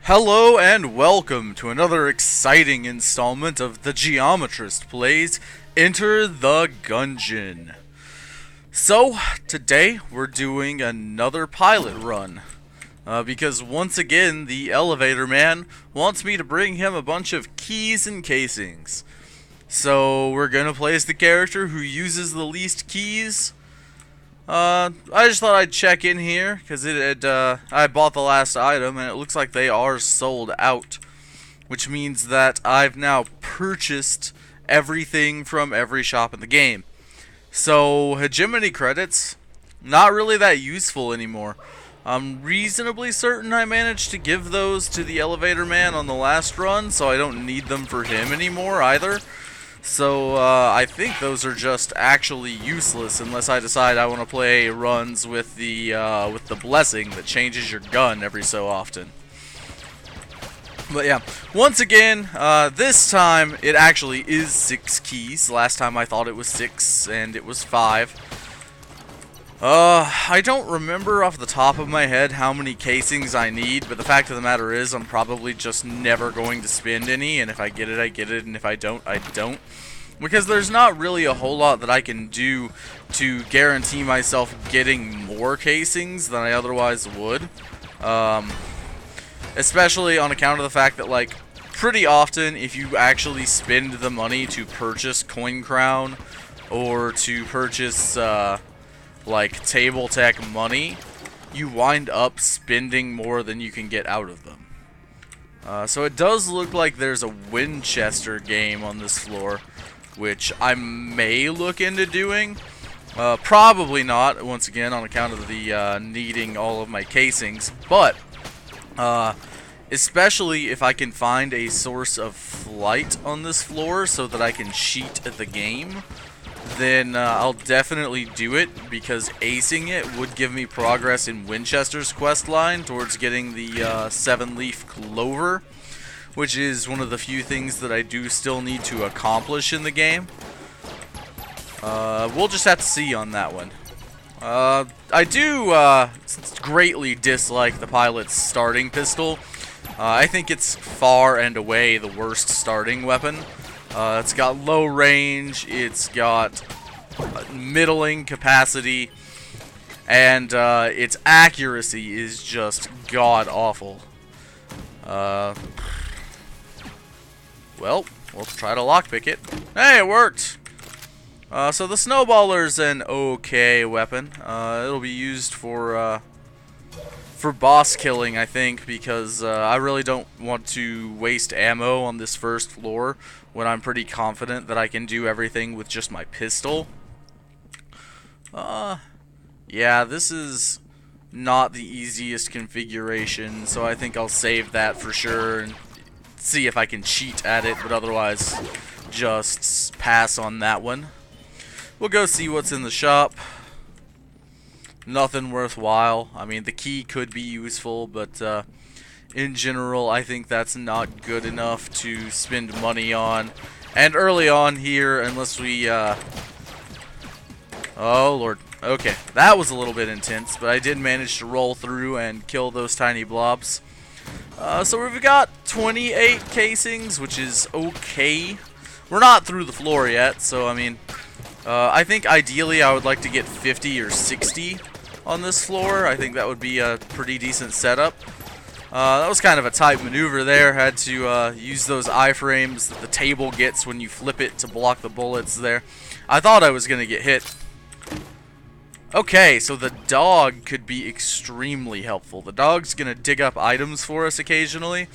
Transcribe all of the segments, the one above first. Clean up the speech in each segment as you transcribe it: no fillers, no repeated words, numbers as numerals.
Hello and welcome to another exciting installment of the Geometrist plays Enter the Gungeon. So, today we're doing another pilot run. Because once again, the elevator man wants me to bring him a bunch of keys and casings. So, we're gonna play as the character who uses the least keys. I just thought I'd check in here, because I bought the last item, and it looks like they are sold out. Which means that I've now purchased everything from every shop in the game. So, hegemony credits, not really that useful anymore. I'm reasonably certain I managed to give those to the elevator man on the last run, so I don't need them for him anymore either. So, I think those are just actually useless unless I decide I want to play runs with the blessing that changes your gun every so often. But yeah, once again, this time it actually is 6 keys. Last time I thought it was 6, and it was 5. I don't remember off the top of my head how many casings I need, but the fact of the matter is I'm probably just never going to spend any, and if I get it, I get it, and if I don't, I don't. Because there's not really a whole lot that I can do to guarantee myself getting more casings than I otherwise would. Especially on account of the fact that, like, pretty often if you actually spend the money to purchase Coin Crown or to purchase, like, table tech money, you wind up spending more than you can get out of them. So it does look like there's a Winchester game on this floor, which I may look into doing. Probably not, once again, on account of the needing all of my casings, but especially if I can find a source of flight on this floor so that I can cheat the game, then I'll definitely do it, because acing it would give me progress in Winchester's questline towards getting the 7-leaf clover, which is one of the few things that I do still need to accomplish in the game. We'll just have to see on that one. I do greatly dislike the pilot's starting pistol. I think it's far and away the worst starting weapon. It's got low range, it's got middling capacity, and its accuracy is just god-awful. Well, we'll try to lockpick it. Hey, it worked! So the snowballer's an okay weapon. It'll be used for boss killing, I think, because I really don't want to waste ammo on this first floor when I'm pretty confident that I can do everything with just my pistol. Yeah, this is not the easiest configuration, so I think I'll save that for sure and see if I can cheat at it, but otherwise just pass on that one. We'll go see what's in the shop. Nothing worthwhile. I mean, the key could be useful, but in general, I think that's not good enough to spend money on. And early on here, unless we... Oh, Lord. Okay, that was a little bit intense, but I did manage to roll through and kill those tiny blobs. So we've got 28 casings, which is okay. We're not through the floor yet, so I mean... I think ideally I would like to get 50 or 60 on this floor. I think that would be a pretty decent setup. That was kind of a tight maneuver there. Had to use those iframes that the table gets when you flip it to block the bullets there. I thought I was going to get hit. Okay, so the dog could be extremely helpful. The dog's going to dig up items for us occasionally,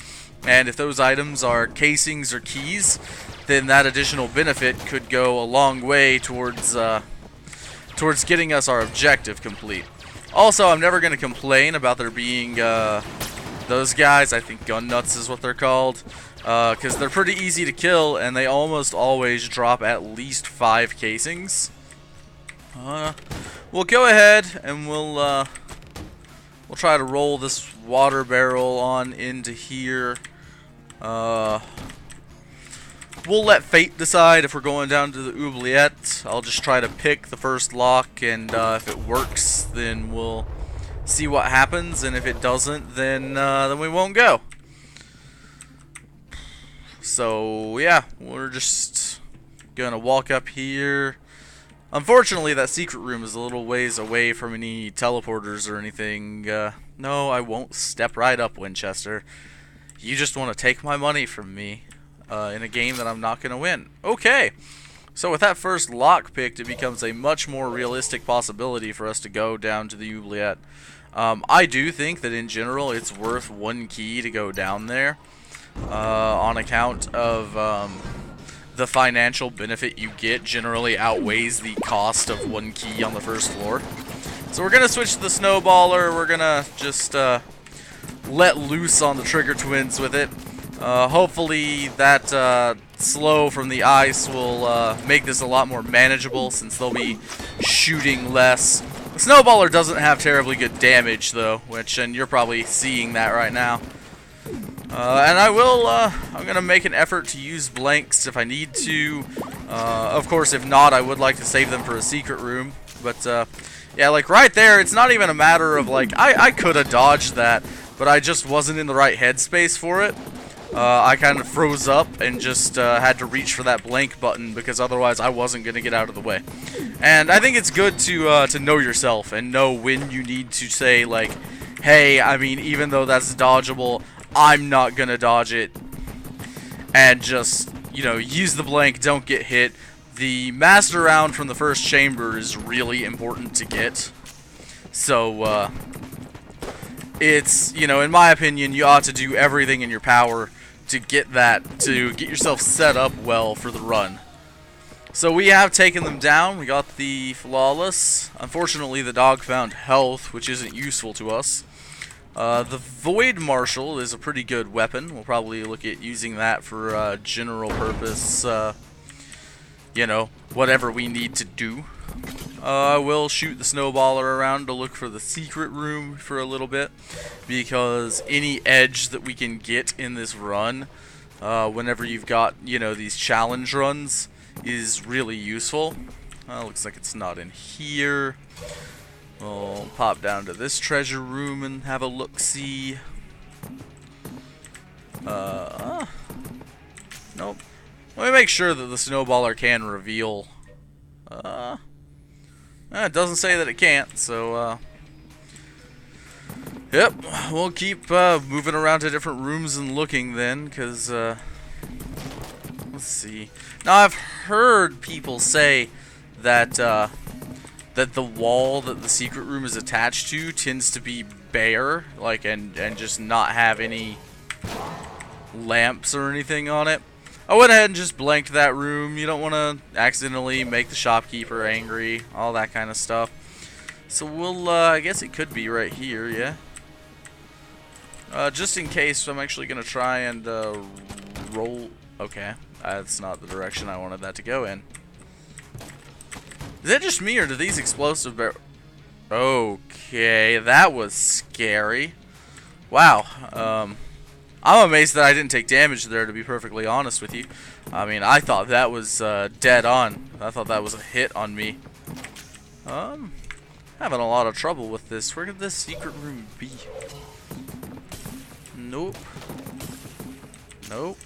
and if those items are casings or keys, then that additional benefit could go a long way towards getting us our objective complete. Also, I'm never going to complain about there being those guys. I think gun nuts is what they're called, because they're pretty easy to kill, and they almost always drop at least 5 casings. We'll go ahead and we'll try to roll this water barrel on into here. We'll let fate decide if we're going down to the oubliette. I'll just try to pick the first lock, and if it works, then we'll see what happens, and if it doesn't, then we won't go. So yeah, we're just gonna walk up here. Unfortunately, that secret room is a little ways away from any teleporters or anything. No, I won't step right up, Winchester. You just want to take my money from me in a game that I'm not going to win. Okay, so with that first lock picked, it becomes a much more realistic possibility for us to go down to the oubliette. I do think that in general it's worth one key to go down there on account of the financial benefit you get generally outweighs the cost of one key on the first floor. So we're going to switch to the snowballer. We're going to just let loose on the trigger twins with it. Hopefully that slow from the ice will make this a lot more manageable since they'll be shooting less. The snowballer doesn't have terribly good damage though, and you're probably seeing that right now. And I'm going to make an effort to use blanks if I need to. Of course, if not, I would like to save them for a secret room. But, yeah, like right there, it's not even a matter of, like, I could have dodged that, but I just wasn't in the right headspace for it. I kind of froze up and just had to reach for that blank button because otherwise I wasn't going to get out of the way. And I think it's good to know yourself and know when you need to say, like, hey, I mean, even though that's dodgeable, I'm not gonna dodge it, and just, you know, use the blank, don't get hit. The master round from the first chamber is really important to get, so it's, you know, in my opinion, you ought to do everything in your power to get yourself set up well for the run. So we have taken them down. We got the flawless. Unfortunately, the dog found health, which isn't useful to us. The Void Marshal is a pretty good weapon. We'll probably look at using that for general purpose, you know, whatever we need to do. I will shoot the snowballer around to look for the secret room for a little bit, because any edge that we can get in this run, whenever you've got, you know, these challenge runs, is really useful. Looks like it's not in here. We'll pop down to this treasure room and have a look-see. Nope. Let me make sure that the snowballer can reveal. It doesn't say that it can't, so, yep, we'll keep moving around to different rooms and looking then, because, let's see. Now, I've heard people say that, that the wall that the secret room is attached to tends to be bare, like, and just not have any lamps or anything on it. I went ahead and just blanked that room. You don't want to accidentally make the shopkeeper angry, all that kind of stuff. So we'll, I guess it could be right here, yeah. Just in case, I'm actually going to try and roll. Okay, that's not the direction I wanted that to go in. Is that just me, or do these explosive Okay, that was scary. Wow. I'm amazed that I didn't take damage there, to be perfectly honest with you. I mean, I thought that was dead on. I thought that was a hit on me. Having a lot of trouble with this. Where could this secret room be? Nope. Nope.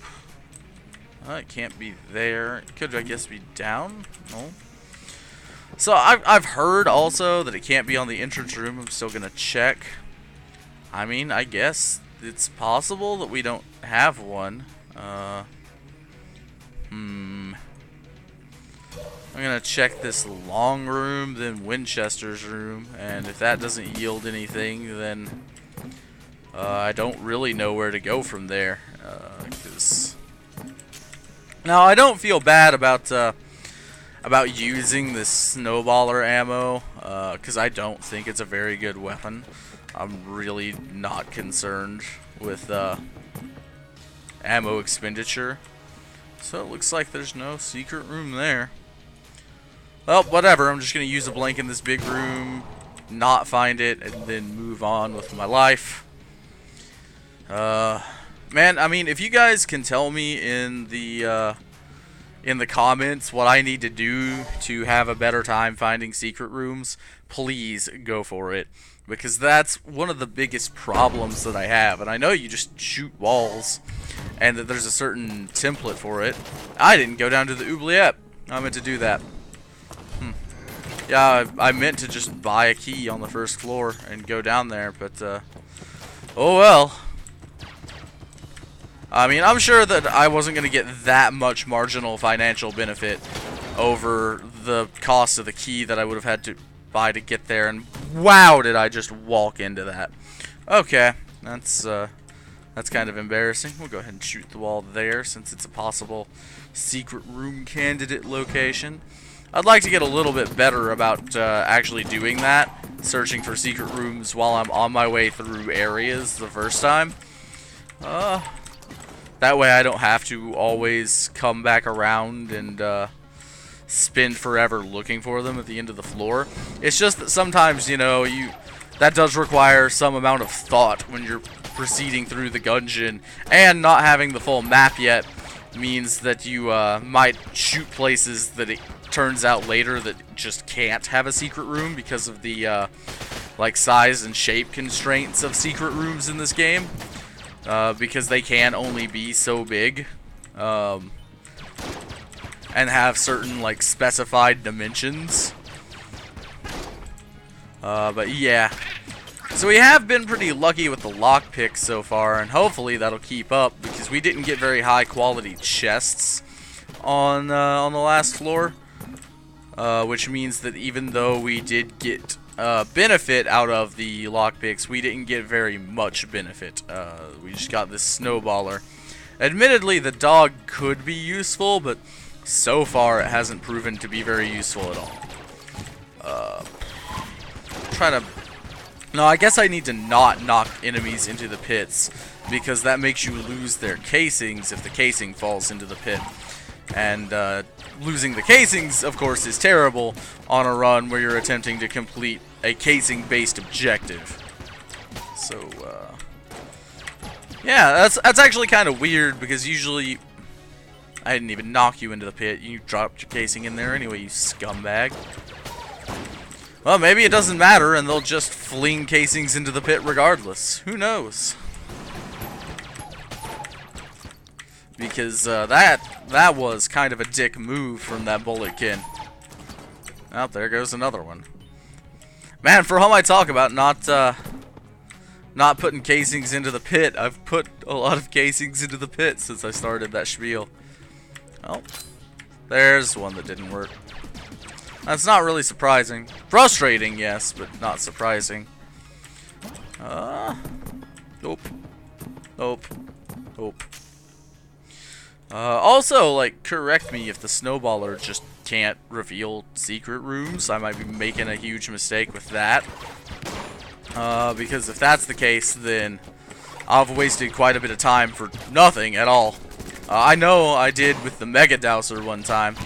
It can't be there. It could, I guess, be down? No. So I've heard also that it can't be on the entrance room. I'm still gonna check. I mean, I guess it's possible that we don't have one. I'm gonna check this long room, then Winchester's room, and if that doesn't yield anything, then I don't really know where to go from there. Now, I don't feel bad about using this snowballer ammo, because I don't think it's a very good weapon. I'm really not concerned with ammo expenditure. So it looks like there's no secret room there. Well, whatever. I'm just going to use a blank in this big room, not find it, and then move on with my life. Man, I mean, if you guys can tell me in the comments what I need to do to have a better time finding secret rooms, please go for it. because that's one of the biggest problems that I have. And I know you just shoot walls, and that there's a certain template for it. I didn't go down to the oubliette. I meant to do that. Yeah, I meant to just buy a key on the first floor and go down there, but, oh well. I mean, I'm sure that I wasn't going to get that much marginal financial benefit over the cost of the key that I would have had to buy to get there, and wow, did I just walk into that. Okay, that's kind of embarrassing. We'll go ahead and shoot the wall there, since it's a possible secret room candidate location. I'd like to get a little bit better about actually doing that, searching for secret rooms while I'm on my way through areas the first time. That way I don't have to always come back around and spend forever looking for them at the end of the floor. It's just that sometimes, you know, that does require some amount of thought when you're proceeding through the Gungeon, and not having the full map yet means that you might shoot places that it turns out later that just can't have a secret room because of the like size and shape constraints of secret rooms in this game, because they can only be so big and have certain like specified dimensions. But yeah, so we have been pretty lucky with the lockpicks so far, and hopefully that'll keep up, because we didn't get very high quality chests on the last floor. Which means that even though we did get benefit out of the lockpicks, we didn't get very much benefit. We just got this snowballer. Admittedly, the dog could be useful, but so far it hasn't proven to be very useful at all. No, I guess I need to not knock enemies into the pits, because that makes you lose their casings if the casing falls into the pit. And losing the casings, of course, is terrible on a run where you're attempting to complete a casing-based objective. So, yeah, that's actually kind of weird, because usually I didn't even knock you into the pit. You dropped your casing in there anyway, you scumbag. Well, maybe it doesn't matter, and they'll just fling casings into the pit regardless. Who knows? Because that was kind of a dick move from that bulletkin. Oh, there goes another one. Man, for all I talk about not putting casings into the pit, I've put a lot of casings into the pit since I started that spiel. Oh, there's one that didn't work. That's not really surprising. Frustrating, yes, but not surprising. Nope. Nope. Nope. Also, like, correct me if the snowballer just can't reveal secret rooms. I might be making a huge mistake with that. Because if that's the case, then I've wasted quite a bit of time for nothing at all. I know I did with the Mega Dowser one time,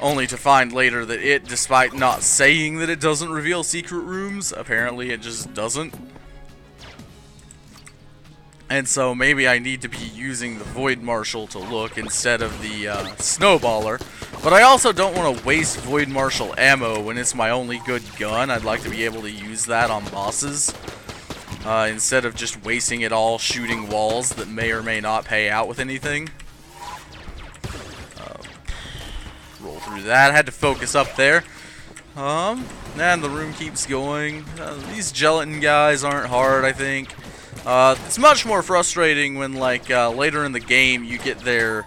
only to find later that it, despite not saying that it doesn't reveal secret rooms, apparently it just doesn't. And so maybe I need to be using the Void Marshal to look instead of the Snowballer. But I also don't want to waste Void Marshal ammo when it's my only good gun. I'd like to be able to use that on bosses, instead of just wasting it all shooting walls that may or may not pay out with anything. Roll through that. I had to focus up there. And the room keeps going. These gelatin guys aren't hard, I think. It's much more frustrating when, like, later in the game you get their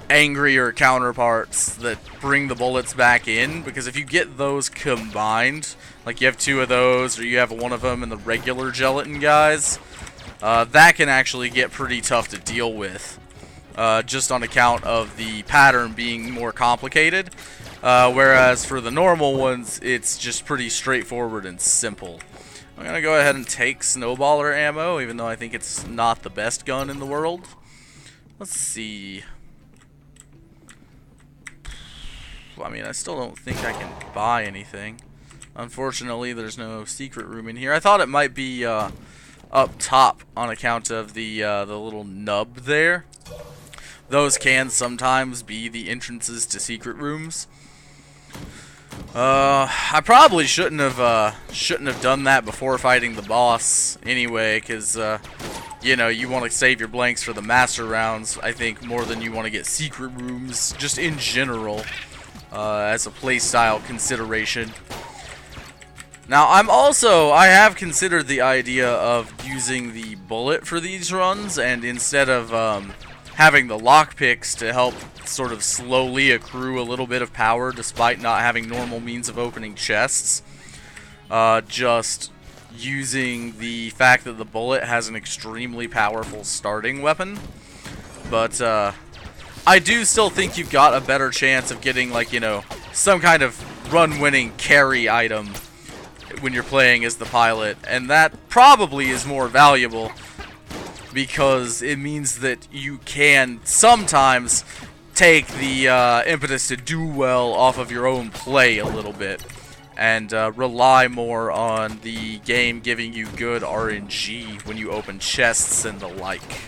angrier counterparts that bring the bullets back in, because if you get those combined, like you have two of those, or you have one of them and the regular gelatin guys, that can actually get pretty tough to deal with, just on account of the pattern being more complicated, whereas for the normal ones, it's just pretty straightforward and simple. I'm gonna go ahead and take Snowballer ammo, even though I think it's not the best gun in the world. Let's see. I mean, I still don't think I can buy anything. Unfortunately, there's no secret room in here. I thought it might be up top on account of the little nub there. Those can sometimes be the entrances to secret rooms. I probably shouldn't have done that before fighting the boss anyway, because you know, you want to save your blanks for the master rounds, I think, more than you want to get secret rooms, just in general, as a playstyle consideration. Now, I have considered the idea of using the bullet for these runs, and instead of having the lockpicks to help sort of slowly accrue a little bit of power despite not having normal means of opening chests, just using the fact that the bullet has an extremely powerful starting weapon. But I do still think you've got a better chance of getting, like, you know, some kind of run-winning carry item when you're playing as the pilot, and that probably is more valuable because it means that you can sometimes take the impetus to do well off of your own play a little bit and rely more on the game giving you good RNG when you open chests and the like.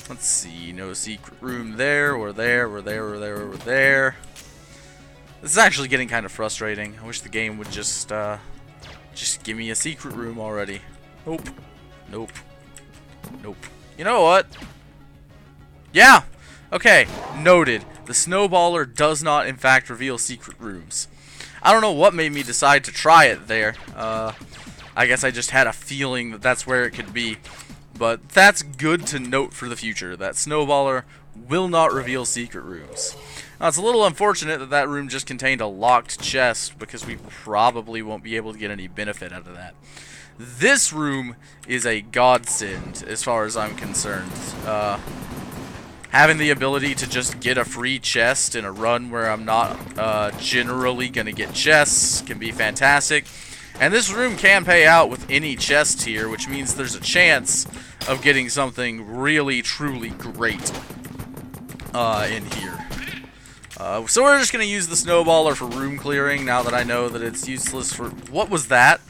Let's see, no secret room there, or there, or there, or there, or there. This is actually getting kind of frustrating. I wish the game would just give me a secret room already. Nope. Nope. Nope. You know what? Yeah! Okay, noted. The Snowballer does not, in fact, reveal secret rooms. I don't know what made me decide to try it there. I guess I just had a feeling that that's where it could be. But that's good to note for the future, that Snowballer will not reveal secret rooms. Now, it's a little unfortunate that that room just contained a locked chest, because we probably won't be able to get any benefit out of that. This room is a godsend, as far as I'm concerned. Having the ability to just get a free chest in a run where I'm not generally going to get chests can be fantastic. And this room can pay out with any chest here, which means there's a chance of getting something really, truly great in here. So we're just going to use the Snowballer for room clearing now that I know that it's useless for... What was that?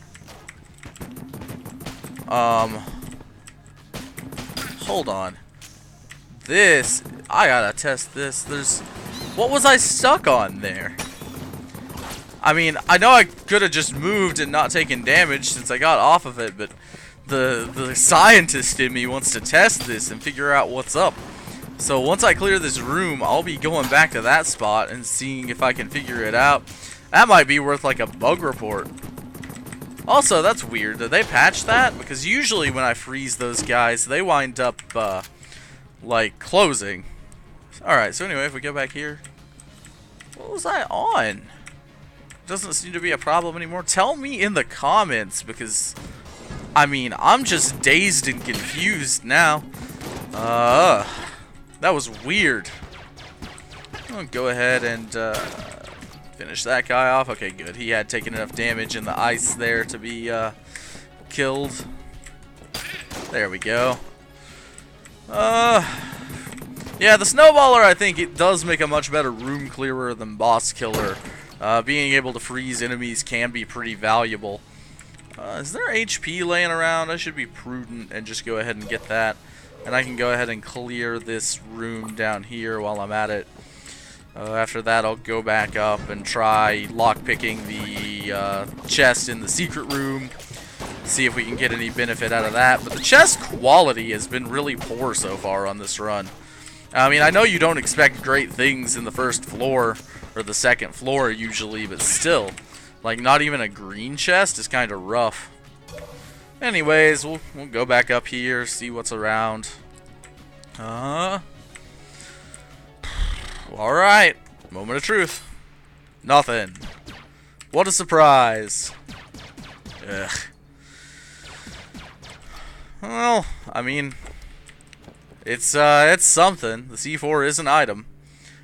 Hold on. This... I gotta test this. What was I stuck on there? I mean, I know I could have just moved and not taken damage since I got off of it, but the scientist in me wants to test this and figure out what's up. So once I clear this room, I'll be going back to that spot and seeing if I can figure it out. That might be worth like a bug report. Also, that's weird. Did they patch that? Because usually when I freeze those guys, they wind up, like, closing. Alright, so anyway, if we go back here. What was I on? Doesn't seem to be a problem anymore. Tell me in the comments, because, I mean, I'm just dazed and confused now. That was weird. I'll go ahead and finish that guy off. Okay, good. He had taken enough damage in the ice there to be killed. There we go. Yeah, the Snowballer, I think it does make a much better room clearer than boss killer. Being able to freeze enemies can be pretty valuable. Is there HP laying around? I should be prudent and just go ahead and get that. And I can go ahead and clear this room down here while I'm at it. After that, I'll go back up and try lockpicking the chest in the secret room. See if we can get any benefit out of that. But the chest quality has been really poor so far on this run. I mean, I know you don't expect great things in the first floor or the second floor usually, but still, like, not even a green chest is kind of rough. Anyways, we'll go back up here, see what's around. Alright. Moment of truth. Nothing. What a surprise. Ugh. Well, I mean, it's something. The C4 is an item.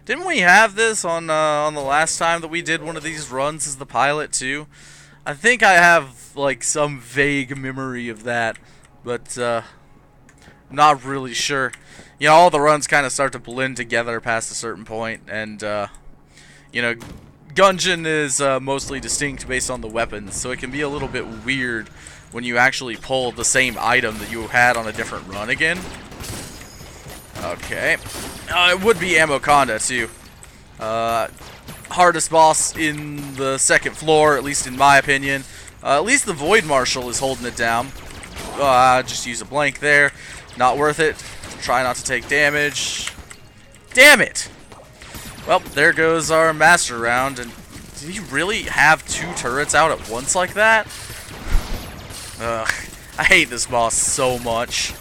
Didn't we have this on the last time that we did one of these runs as the pilot too? I think I have like some vague memory of that, but not really sure. You know, all the runs kind of start to blend together past a certain point, and you know, Gungeon is mostly distinct based on the weapons, so it can be a little bit weird when you actually pull the same item that you had on a different run again. Okay. It would be Amoconda too. Hardest boss in the second floor, at least in my opinion. At least the Void Marshal is holding it down. Just use a blank there. Not worth it. Try not to take damage. Damn it! Well, there goes our master round. And did he really have 2 turrets out at once like that? Ugh. I hate this boss so much.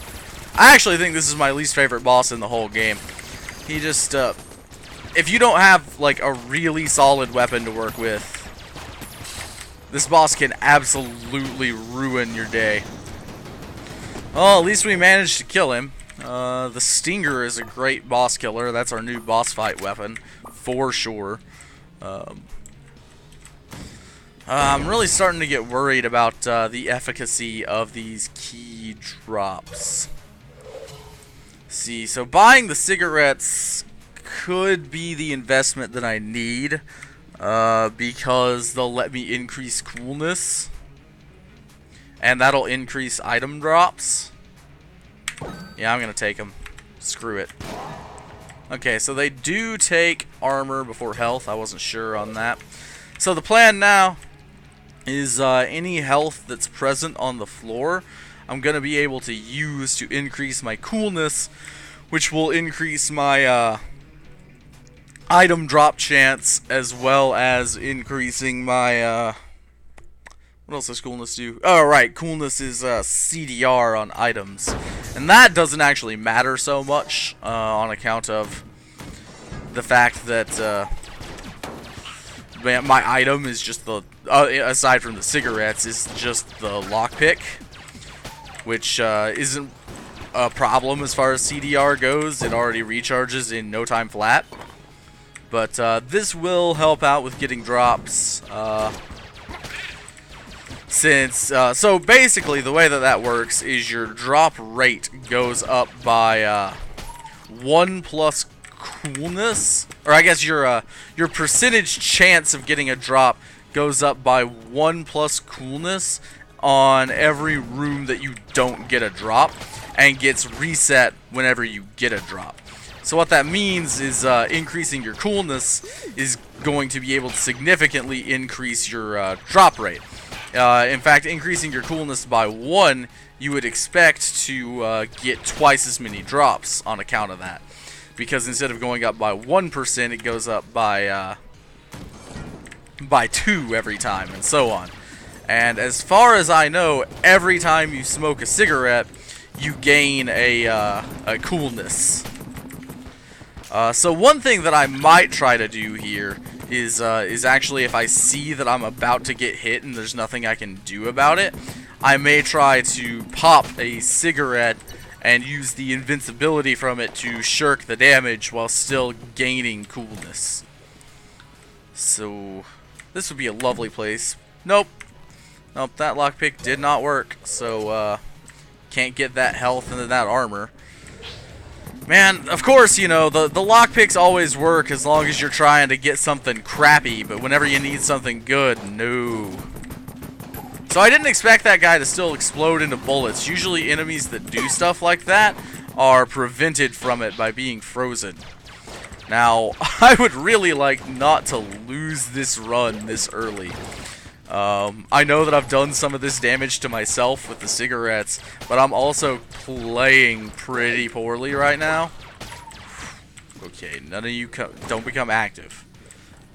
I actually think this is my least favorite boss in the whole game. He just, if you don't have, like, a really solid weapon to work with, this boss can absolutely ruin your day. Well, at least we managed to kill him. The Stinger is a great boss killer. That's our new boss fight weapon, for sure. I'm really starting to get worried about the efficacy of these key drops. See, so buying the cigarettes could be the investment that I need, because they'll let me increase coolness, and that'll increase item drops. Yeah, I'm gonna take them. Screw it. Okay, so they do take armor before health. I wasn't sure on that. So the plan now is any health that's present on the floor, I'm going to be able to use to increase my coolness, which will increase my item drop chance, as well as increasing my, what else does coolness do? Oh, right, coolness is CDR on items. And that doesn't actually matter so much on account of the fact that my item is just the, aside from the cigarettes, is just the lockpick, which isn't a problem as far as CDR goes. It already recharges in no time flat. But this will help out with getting drops. So basically the way that works is your drop rate goes up by 1 plus coolness, or I guess your percentage chance of getting a drop goes up by 1 plus coolness on every room that you don't get a drop, and gets reset whenever you get a drop. So what that means is increasing your coolness is going to be able to significantly increase your drop rate. In fact, increasing your coolness by 1, you would expect to get twice as many drops on account of that. Because instead of going up by 1%, it goes up by 2 every time, and so on. And as far as I know, every time you smoke a cigarette, you gain a coolness. So one thing that I might try to do here is actually, if I see that I'm about to get hit and there's nothing I can do about it, I may try to pop a cigarette and use the invincibility from it to shirk the damage while still gaining coolness. So this would be a lovely place. Nope. Nope, that lockpick did not work. So can't get that health and that armor. Man, of course, you know, the lockpicks always work as long as you're trying to get something crappy, but whenever you need something good, no. So I didn't expect that guy to still explode into bullets. Usually enemies that do stuff like that are prevented from it by being frozen. Now, I would really like not to lose this run this early. I know that I've done some of this damage to myself with the cigarettes, but I'm also playing pretty poorly right now. Okay, none of you don't become active.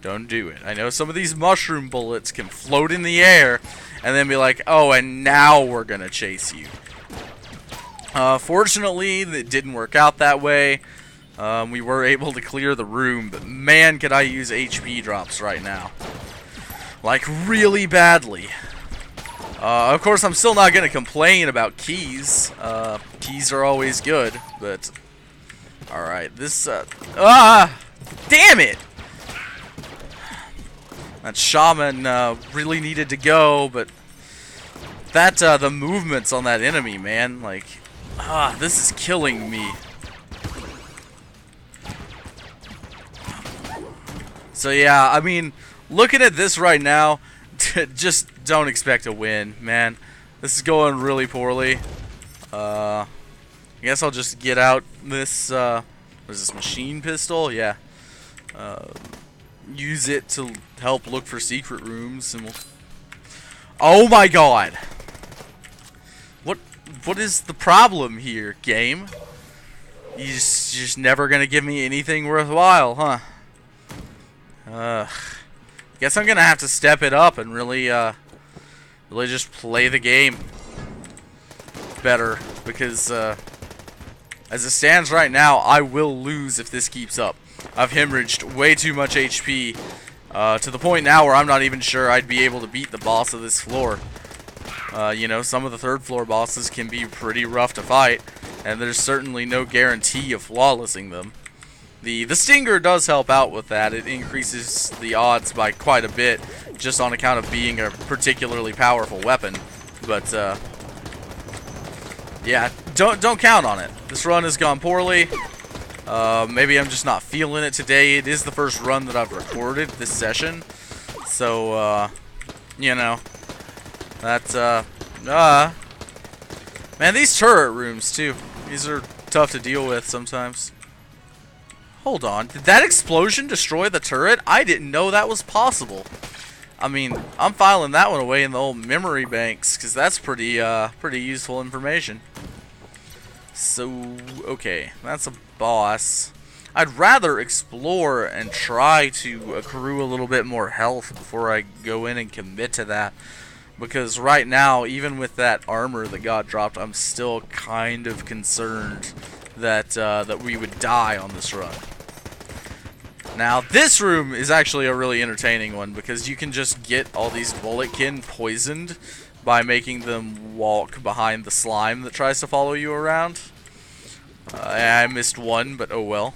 Don't do it. I know some of these mushroom bullets can float in the air and then be like, oh, and now we're gonna chase you. Fortunately, it didn't work out that way. We were able to clear the room, but man, could I use HP drops right now. Like, really badly. Of course, I'm still not gonna complain about keys. Keys are always good, but... Alright, this, damn it! That shaman really needed to go, but that the movements on that enemy, man, like, this is killing me. So yeah, I mean, looking at this right now, just don't expect a win, man. This is going really poorly. I guess I'll just get out this, what is this, machine pistol? Yeah. use it to help look for secret rooms, and we'll... Oh my god! What is the problem here, game? You're just never gonna give me anything worthwhile, huh? Guess I'm gonna have to step it up and really just play the game better, because as it stands right now, I will lose if this keeps up. I've hemorrhaged way too much HP to the point now where I'm not even sure I'd be able to beat the boss of this floor. You know, some of the third floor bosses can be pretty rough to fight, and there's certainly no guarantee of flawlessing them. The Stinger does help out with that. It increases the odds by quite a bit, just on account of being a particularly powerful weapon. But yeah, don't count on it. This run has gone poorly. Maybe I'm just not feeling it today. It is the first run that I've recorded this session, so you know, that's man, these turret rooms too. These are tough to deal with sometimes. Hold on, did that explosion destroy the turret? I didn't know that was possible. I mean, I'm filing that one away in the old memory banks, because that's pretty useful information. So, okay, that's a boss. I'd rather explore and try to accrue a little bit more health before I go in and commit to that. Because right now, even with that armor that got dropped, I'm still kind of concerned that that we would die on this run. Now, this room is actually a really entertaining one, because you can just get all these bulletkin poisoned by making them walk behind the slime that tries to follow you around. I missed one, but oh well.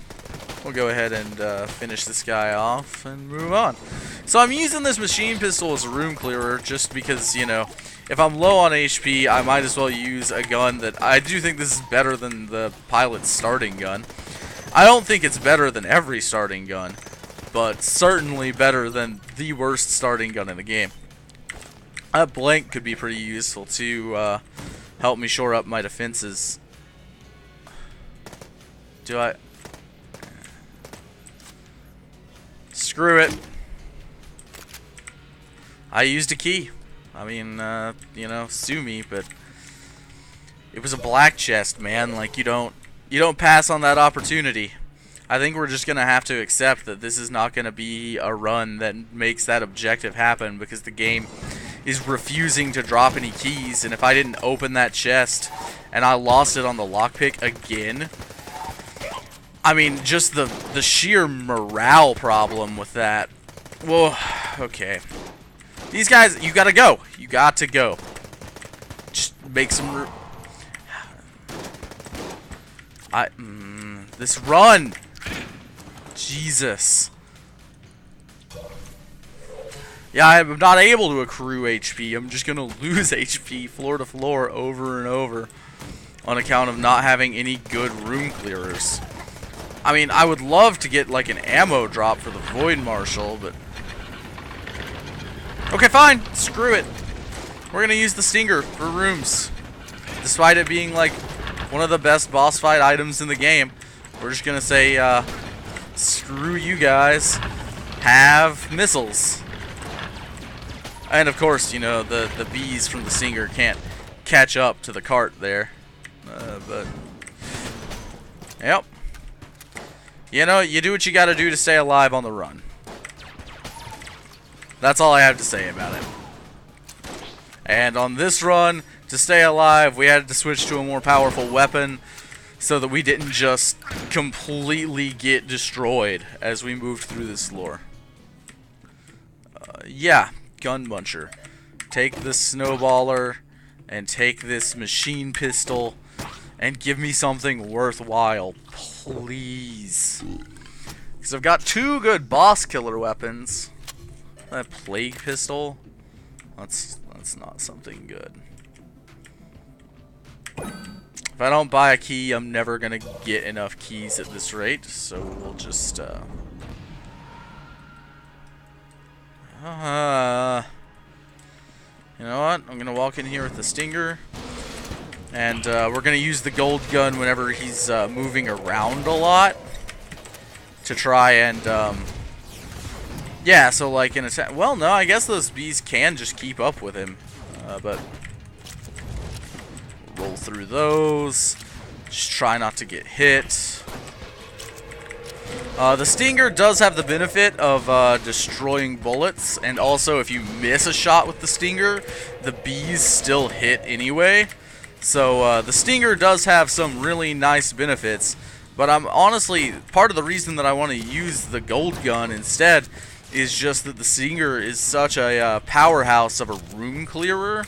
We'll go ahead and finish this guy off and move on. So I'm using this machine pistol as a room clearer just because, you know, if I'm low on HP, I might as well use a gun that I do think this is better than the pilot's starting gun. I don't think it's better than every starting gun, but certainly better than the worst starting gun in the game. That blank could be pretty useful to help me shore up my defenses. Do I... Screw it. I used a key. I mean, you know, sue me, but it was a black chest, man. Like, you don't pass on that opportunity. I think we're just gonna have to accept that this is not gonna be a run that makes that objective happen, because the game is refusing to drop any keys, and if I didn't open that chest and I lost it on the lockpick again, I mean, just the sheer morale problem with that. Well, okay. These guys, you gotta go. You got to go. Just make some... this run! Jesus. Yeah, I'm not able to accrue HP. I'm just gonna lose HP floor to floor over and over on account of not having any good room clearers. I mean, I would love to get like an ammo drop for the Void Marshal, but... Okay, fine. Screw it. We're gonna use the Stinger for rooms. Despite it being like one of the best boss fight items in the game, we're just gonna say, screw you guys. Have missiles. And of course, you know, the bees from the Stinger can't catch up to the cart there. But... Yep. You know, you do what you gotta do to stay alive on the run. That's all I have to say about it. And on this run, to stay alive, we had to switch to a more powerful weapon so that we didn't just completely get destroyed as we moved through this floor. Yeah, gun muncher. Take this snowballer and take this machine pistol and give me something worthwhile, please. Because I've got two good boss killer weapons. That plague pistol, that's not something good. If I don't buy a key, I'm never gonna get enough keys at this rate, so we'll just you know what? I'm gonna walk in here with the Stinger, and we're gonna use the gold gun whenever he's moving around a lot. to try and yeah, so like in a well, no, I guess those bees can just keep up with him, but roll through those. Just try not to get hit. The stinger does have the benefit of destroying bullets, and also if you miss a shot with the stinger, the bees still hit anyway. So the stinger does have some really nice benefits, but I'm honestly, part of the reason that I want to use the gold gun instead is just that the stinger is such a powerhouse of a room clearer,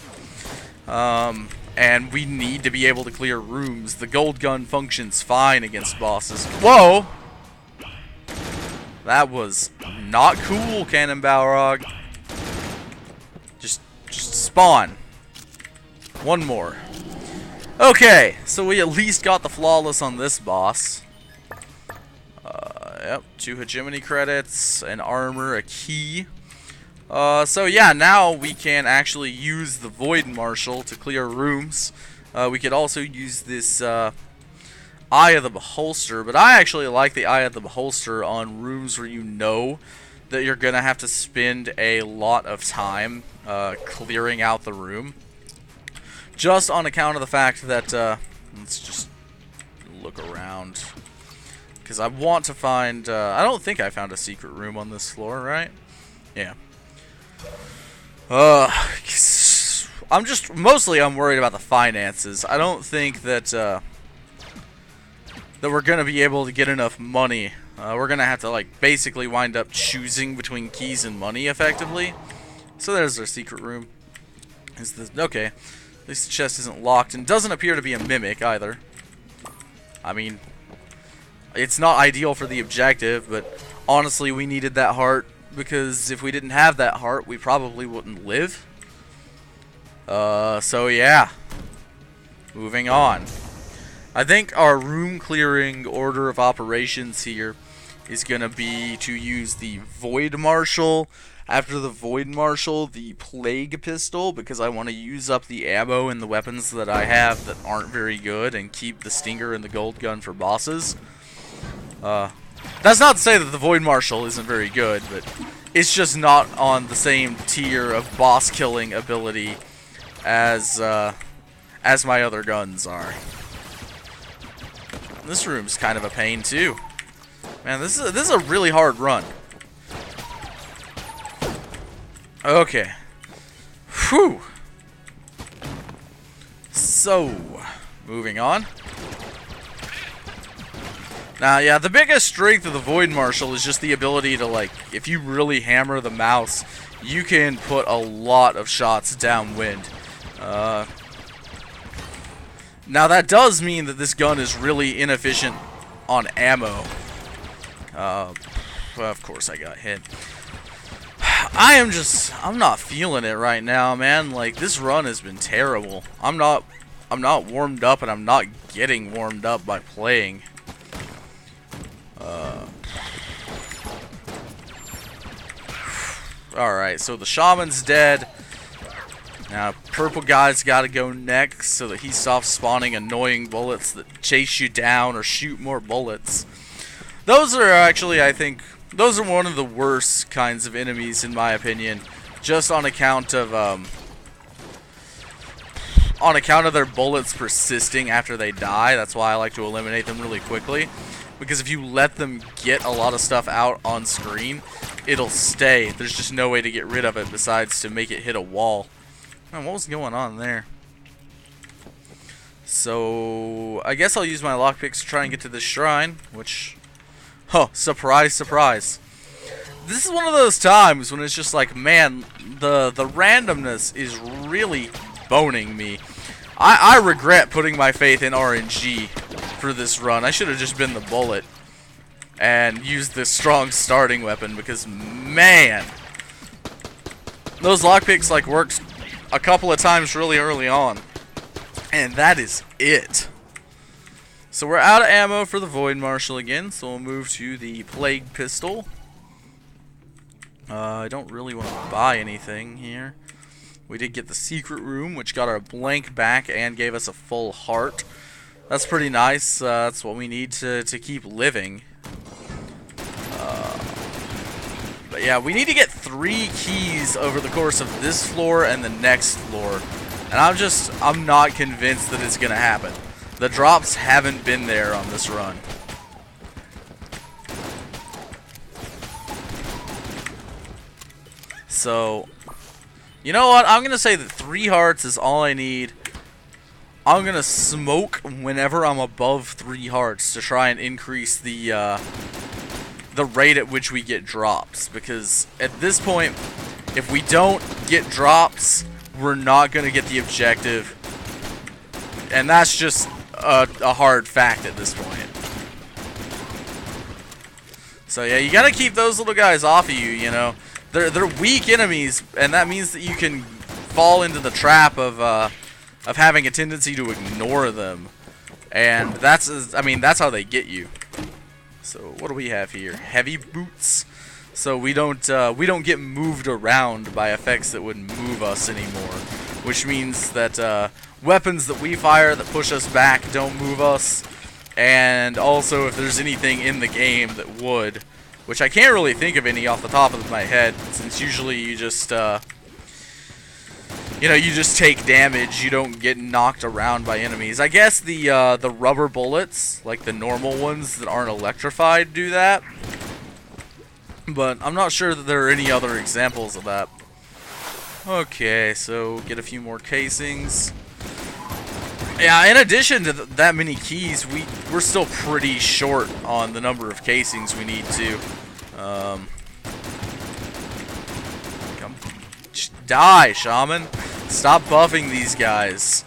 and we need to be able to clear rooms. The gold gun functions fine against bosses. Whoa! That was not cool, Cannon Balrog. Just spawn. One more. Okay, so we at least got the flawless on this boss. Yep, 2 hegemony credits, an armor, a key. So yeah, now we can actually use the Void Marshal to clear rooms. We could also use this Eye of the Beholster, but I actually like the Eye of the Beholster on rooms where you know that you're gonna have to spend a lot of time clearing out the room. Just on account of the fact that, let's just look around. Because I want to find, I don't think I found a secret room on this floor, right? Yeah. Mostly I'm worried about the finances. I don't think that, that we're going to be able to get enough money. We're going to have to, like, basically wind up choosing between keys and money, effectively. So there's our secret room. Okay. At least the chest isn't locked, and doesn't appear to be a mimic, either. I mean, it's not ideal for the objective, but honestly, we needed that heart, because if we didn't have that heart, we probably wouldn't live. So yeah. Moving on. I think our room clearing order of operations here is going to be to use the Void Marshal. After the Void Marshal, the Plague Pistol, because I want to use up the ammo and the weapons that I have that aren't very good and keep the Stinger and the Gold Gun for bosses. That's not to say that the Void Marshal isn't very good, but it's just not on the same tier of boss killing ability as my other guns are. This room's kind of a pain too. Man, this is a really hard run. Okay. Whew. So, moving on. Now, yeah, the biggest strength of the Void Marshal is just the ability to, like, if you really hammer the mouse, you can put a lot of shots downwind. Now, that does mean that this gun is really inefficient on ammo. Well, of course I got hit. I'm not feeling it right now, man. Like, this run has been terrible. I'm not warmed up, and I'm not getting warmed up by playing. Alright, so the shaman's dead. Now, purple guy's gotta go next so that he stops spawning annoying bullets that chase you down or shoot more bullets. Those are actually, I think, those are one of the worst kinds of enemies, in my opinion, just on account of their bullets persisting after they die. That's why I like to eliminate them really quickly, because if you let them get a lot of stuff out on screen, it'll stay. There's just no way to get rid of it besides to make it hit a wall. Man, what was going on there? So, I guess I'll use my lockpicks to try and get to this shrine, which... Oh, surprise, surprise. This is one of those times when it's just like, man, the randomness is really boning me. I regret putting my faith in RNG for this run. I should have just been the bullet and used this strong starting weapon, because, man, those lockpicks, like, worked a couple of times really early on, and that is it. So we're out of ammo for the Void Marshal again, so we'll move to the Plague Pistol. I don't really want to buy anything here. We did get the secret room, which got our blank back and gave us a full heart. That's pretty nice. That's what we need to keep living. But yeah, we need to get 3 keys over the course of this floor and the next floor. And I'm not convinced that it's gonna happen. The drops haven't been there on this run. So, you know what? I'm gonna say that 3 hearts is all I need. I'm gonna smoke whenever I'm above 3 hearts to try and increase the rate at which we get drops. Because at this point, if we don't get drops, we're not gonna get the objective, and that's just a hard fact at this point. So yeah, you gotta keep those little guys off of you. You know, they're weak enemies, and that means that you can fall into the trap of having a tendency to ignore them, and that's how they get you. So what do we have here? Heavy boots. So we don't get moved around by effects that would move us anymore, which means that weapons that we fire that push us back don't move us, and also if there's anything in the game that would, which I can't really think of any off the top of my head, since usually you just you just take damage, you don't get knocked around by enemies. I guess the rubber bullets, like the normal ones that aren't electrified, do that. But I'm not sure that there are any other examples of that. Okay, so get a few more casings. Yeah, in addition to that many keys, we're still pretty short on the number of casings we need to. Die, Shaman! Stop buffing these guys.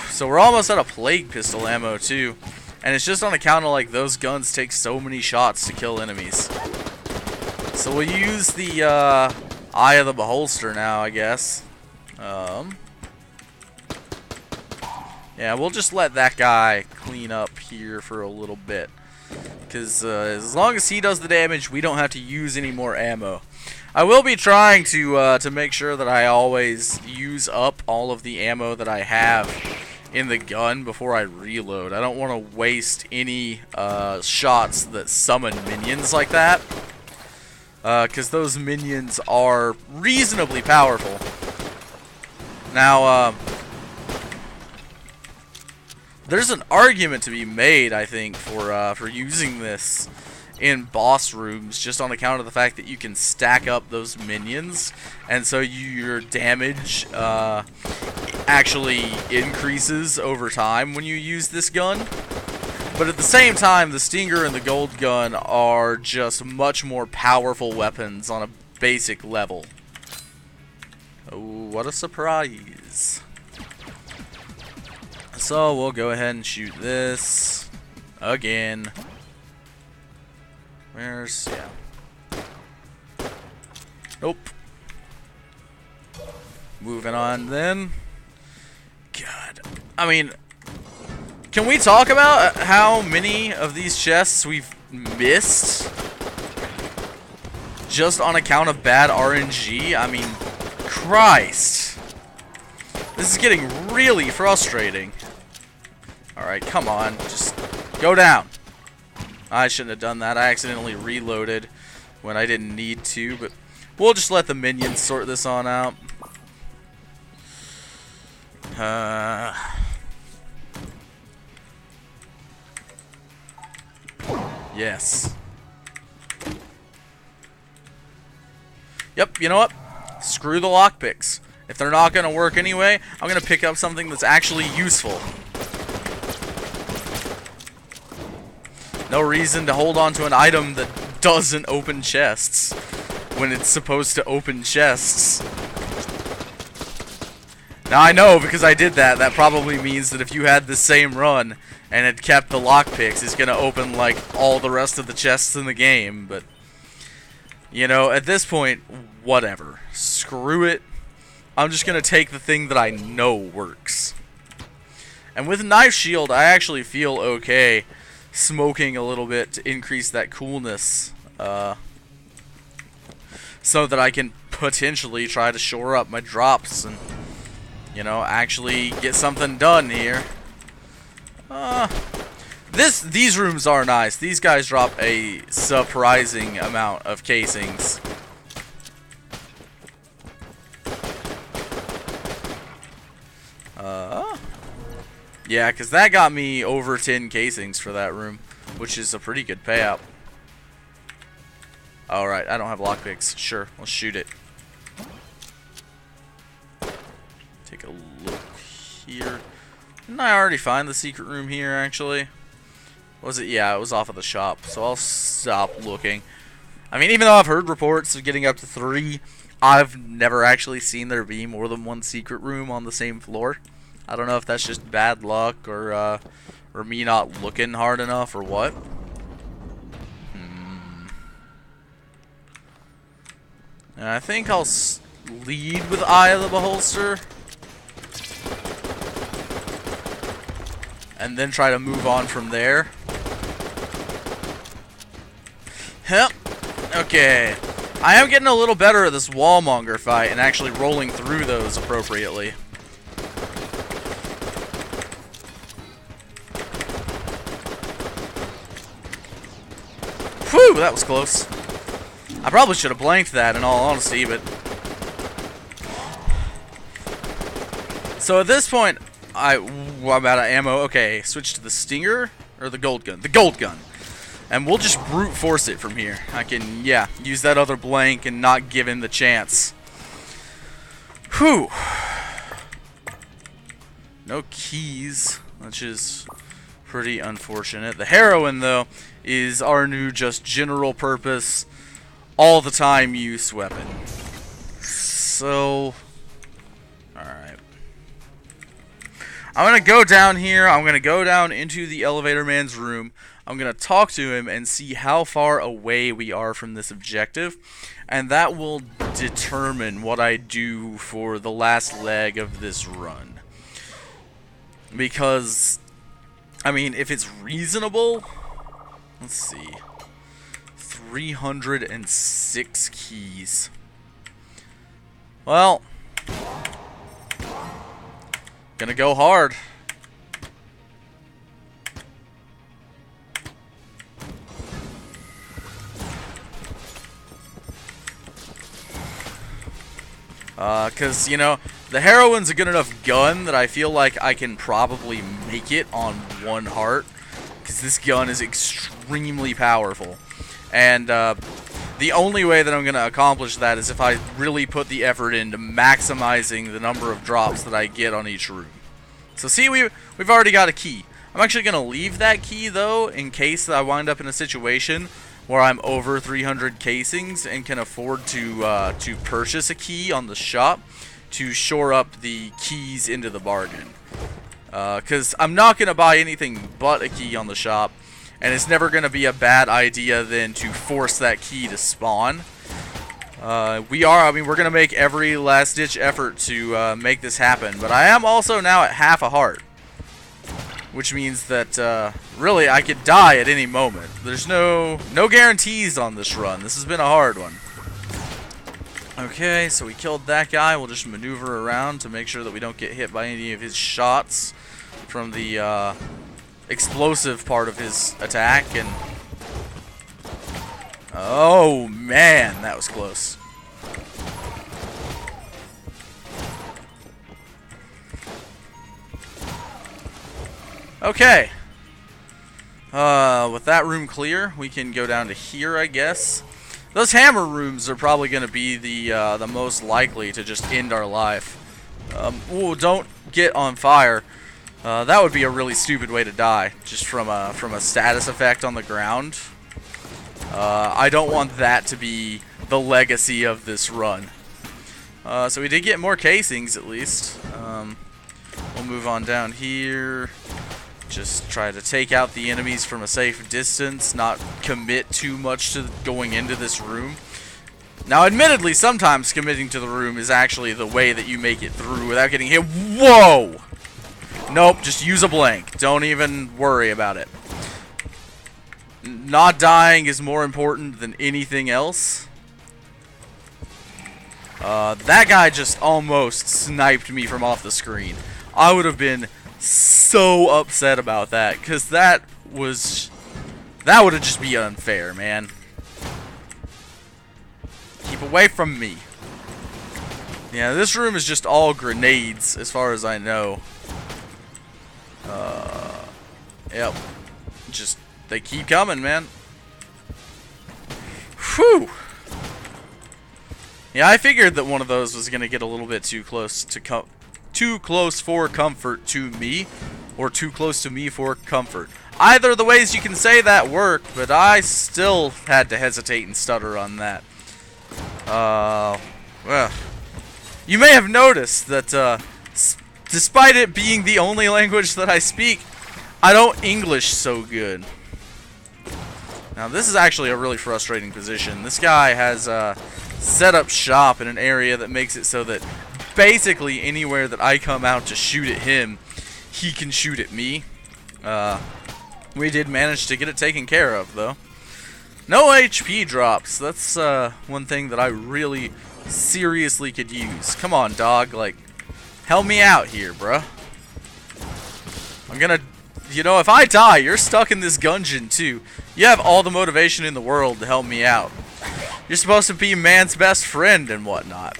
So we're almost out of plague pistol ammo too, and it's just on account of like those guns take so many shots to kill enemies. So we'll use the Eye of the Beholster now, I guess. Yeah, we'll just let that guy clean up here for a little bit, because as long as he does the damage, we don't have to use any more ammo. I will be trying to make sure that I always use up all of the ammo that I have in the gun before I reload. I don't want to waste any shots that summon minions like that, because those minions are reasonably powerful. Now, there's an argument to be made, I think, for using this in boss rooms, just on account of the fact that you can stack up those minions, and so your damage actually increases over time when you use this gun. But at the same time, the Stinger and the Gold Gun are just much more powerful weapons on a basic level. Oh, what a surprise. So we'll go ahead and shoot this again. Where's, yeah. Nope. Moving on then. God. I mean, can we talk about how many of these chests we've missed just on account of bad RNG? I mean, Christ. This is getting really frustrating. Alright, come on. Just go down. I shouldn't have done that. I accidentally reloaded when I didn't need to, but we'll just let the minions sort this on out. Yes. Yep, you know what? Screw the lockpicks. If they're not going to work anyway, I'm going to pick up something that's actually useful. No reason to hold on to an item that doesn't open chests when it's supposed to open chests. Now I know, because I did that, that probably means that if you had the same run and had kept the lockpicks, it's going to open like all the rest of the chests in the game, but you know, at this point, whatever. Screw it. I'm just going to take the thing that I know works. And with Knife Shield, I actually feel okay smoking a little bit to increase that coolness, so that I can potentially try to shore up my drops and, you know, actually get something done here. These rooms are nice. These guys drop a surprising amount of casings. Yeah, because that got me over 10 casings for that room, which is a pretty good payout. Alright, I don't have lockpicks. Sure, let's shoot it. Take a look here. Didn't I already find the secret room here, actually? Was it? Yeah, it was off of the shop, so I'll stop looking. I mean, even though I've heard reports of getting up to 3, I've never actually seen there be more than one secret room on the same floor. I don't know if that's just bad luck or me not looking hard enough or what. And I think I'll lead with Eye of the Beholster. And then try to move on from there. Yep. Okay. I am getting a little better at this wallmonger fight and actually rolling through those appropriately. Whew, that was close. I probably should have blanked that in all honesty, but... So at this point, I'm out of ammo. Okay, switch to the Stinger or the Gold Gun. The Gold Gun. And we'll just brute force it from here. I can, yeah, use that other blank and not give him the chance. Whew. No keys, which is pretty unfortunate. The Heroine, though, is our new just general purpose, all the time use weapon. So, alright. I'm going to go down here. I'm going to go down into the elevator man's room. I'm going to talk to him and see how far away we are from this objective. And that will determine what I do for the last leg of this run. Because, I mean, if it's reasonable, let's see. 306 keys. Well, gonna go hard. Cause, you know, the Heroine's a good enough gun that I feel like I can probably make it on one heart. Cause this gun is extremely powerful. And, the only way that I'm going to accomplish that is if I really put the effort into maximizing the number of drops that I get on each room. So see, we've already got a key. I'm actually going to leave that key, though, in case that I wind up in a situation where I'm over 300 casings and can afford to purchase a key on the shop to shore up the keys into the bargain. Because I'm not going to buy anything but a key on the shop. And it's never going to be a bad idea then to force that key to spawn. We're going to make every last-ditch effort to make this happen. But I am also now at half a heart. Which means that, really, I could die at any moment. There's no guarantees on this run. This has been a hard one. Okay, so we killed that guy. We'll just maneuver around to make sure that we don't get hit by any of his shots from the, explosive part of his attack. And oh man, that was close. Okay, with that room clear, we can go down to here, I guess. Those hammer rooms are probably going to be the most likely to just end our life. Ooh, don't get on fire. That would be a really stupid way to die, just from a status effect on the ground. I don't want that to be the legacy of this run. So we did get more casings, at least. We'll move on down here. Just try to take out the enemies from a safe distance, not commit too much to going into this room. Now, admittedly, sometimes committing to the room is actually the way that you make it through without getting hit. Whoa! Nope, just use a blank. Don't even worry about it. Not dying is more important than anything else. That guy just almost sniped me from off the screen. I would have been so upset about that, because that would have just been unfair, man. Keep away from me. Yeah, this room is just all grenades, as far as I know. Yep. Just, they keep coming, man. Whew. Yeah, I figured that one of those was gonna get a little bit too close to too close for comfort to me, or too close to me for comfort. Either of the ways you can say that work, but I still had to hesitate and stutter on that. Well, you may have noticed that despite it being the only language that I speak, I don't English so good. Now this is actually a really frustrating position. This guy has set up shop in an area that makes it so that basically anywhere that I come out to shoot at him, he can shoot at me. We did manage to get it taken care of, though. No HP drops. That's one thing that I really seriously could use. Come on, dog. Like, help me out here, bruh. I'm gonna... You know, if I die, you're stuck in this Gungeon, too. You have all the motivation in the world to help me out. You're supposed to be man's best friend and whatnot.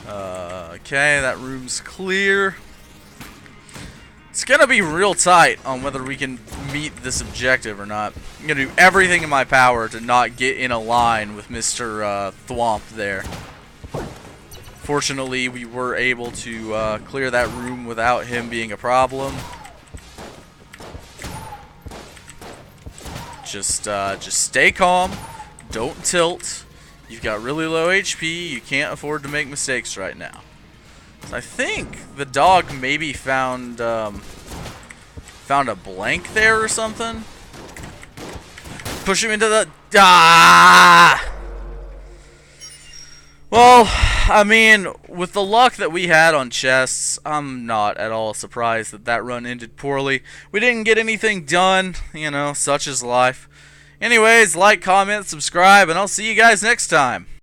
Okay, that room's clear. It's gonna be real tight on whether we can meet this objective or not. I'm gonna do everything in my power to not get in a line with Mr. Thwomp there. Fortunately, we were able to clear that room without him being a problem. Just stay calm. Don't tilt. You've got really low HP. You can't afford to make mistakes right now. So I think the dog maybe found a blank there or something. Push him into the... Ah! Well, I mean, with the luck that we had on chests, I'm not at all surprised that that run ended poorly. We didn't get anything done, you know, such is life. Anyways, like, comment, subscribe, and I'll see you guys next time.